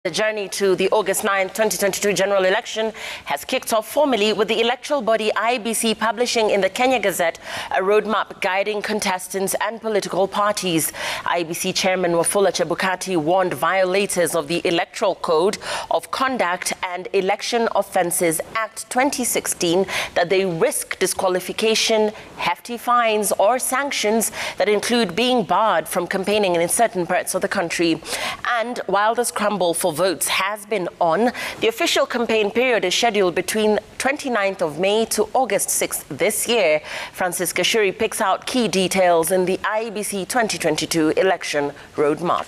The journey to the August 9, 2022 general election has kicked off formally with the electoral body IEBC publishing in the Kenya Gazette a roadmap guiding contestants and political parties. IEBC Chairman Wafula Chebukati warned violators of the Electoral Code of Conduct and Election Offences Act 2016 that they risk disqualification, hefty fines or sanctions that include being barred from campaigning in certain parts of the country. And while the scramble for votes has been on, the official campaign period is scheduled between 29th of May to August 6th this year. Francis Gashuri picks out key details in the IEBC 2022 election roadmap.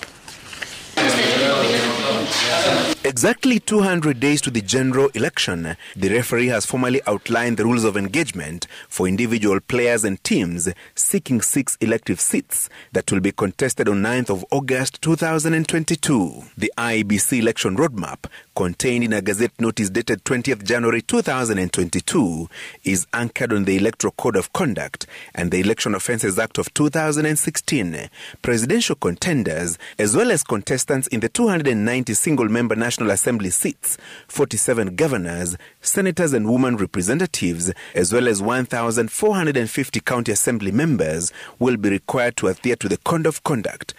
Exactly 200 days to the general election, the referee has formally outlined the rules of engagement for individual players and teams seeking 6 elective seats that will be contested on 9th of August 2022. The IEBC election roadmap, contained in a Gazette notice dated 20th January 2022, is anchored on the Electoral Code of Conduct and the Election Offences Act of 2016. Presidential contenders, as well as contestants in the 290 single-member National Assembly seats, 47 governors, senators and women representatives, as well as 1,450 county assembly members will be required to adhere to the Code of Conduct.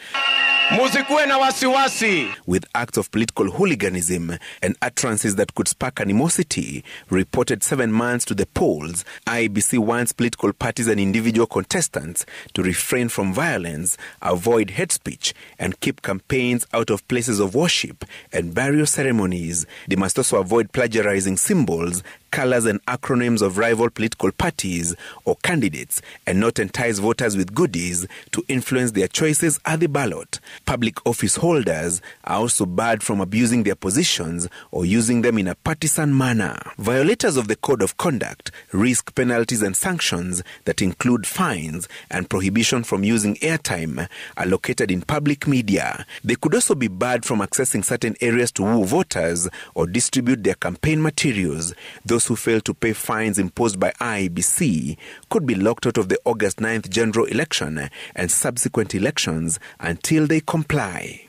With acts of political hooliganism and utterances that could spark animosity reported 7 months to the polls, IEBC wants political parties and individual contestants to refrain from violence, avoid hate speech, and keep campaigns out of places of worship and burial ceremonies. They must also avoid plagiarizing symbols, colors and acronyms of rival political parties or candidates, and not entice voters with goodies to influence their choices at the ballot. Public office holders are also barred from abusing their positions or using them in a partisan manner. Violators of the Code of Conduct risk penalties and sanctions that include fines and prohibition from using airtime allocated in public media. They could also be barred from accessing certain areas to woo voters or distribute their campaign materials. Those who fail to pay fines imposed by IEBC could be locked out of the August 9th general election and subsequent elections until they comply.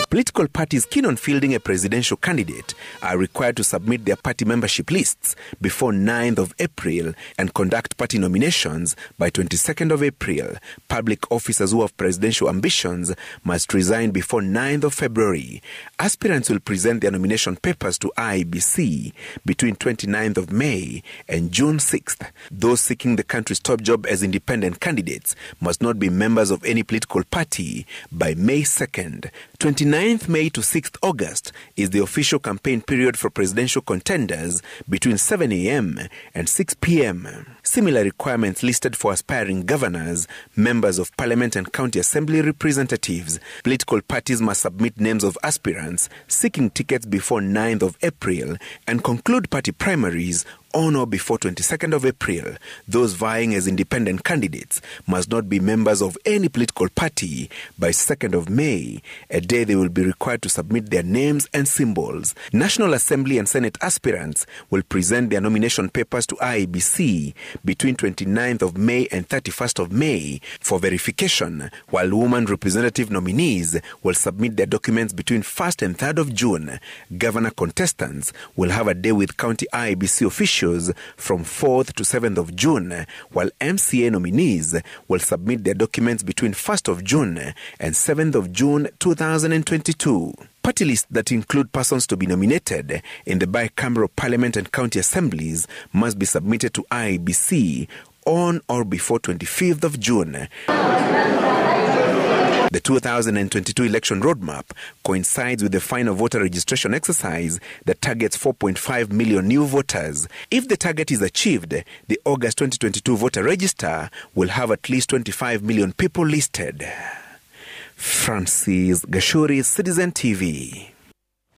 Political parties keen on fielding a presidential candidate are required to submit their party membership lists before 9th of April and conduct party nominations by 22nd of April. Public officers who have presidential ambitions must resign before 9th of February. Aspirants will present their nomination papers to IEBC between 29th of May and June 6th. Those seeking the country's top job as independent candidates must not be members of any political party by May 2nd. 29th May to 6th August is the official campaign period for presidential contenders between 7 a.m. and 6 p.m. Similar requirements listed for aspiring governors, members of parliament and county assembly representatives. Political parties must submit names of aspirants seeking tickets before 9th of April and conclude party primaries on or before 22nd of April. Those vying as independent candidates must not be members of any political party by 2nd of May, a day they will be required to submit their names and symbols. National Assembly and Senate aspirants will present their nomination papers to IEBC between 29th of May and 31st of May for verification, while women representative nominees will submit their documents between 1st and 3rd of June. Governor contestants will have a day with county IEBC officials from 4th to 7th of June, while MCA nominees will submit their documents between 1st of June and 7th of June 2022. Party lists that include persons to be nominated in the bicameral parliament and county assemblies must be submitted to IEBC on or before 25th of June. The 2022 election roadmap coincides with the final voter registration exercise that targets 4.5 million new voters. If the target is achieved, the August 2022 voter register will have at least 25 million people listed. Francis Gashuri, Citizen TV.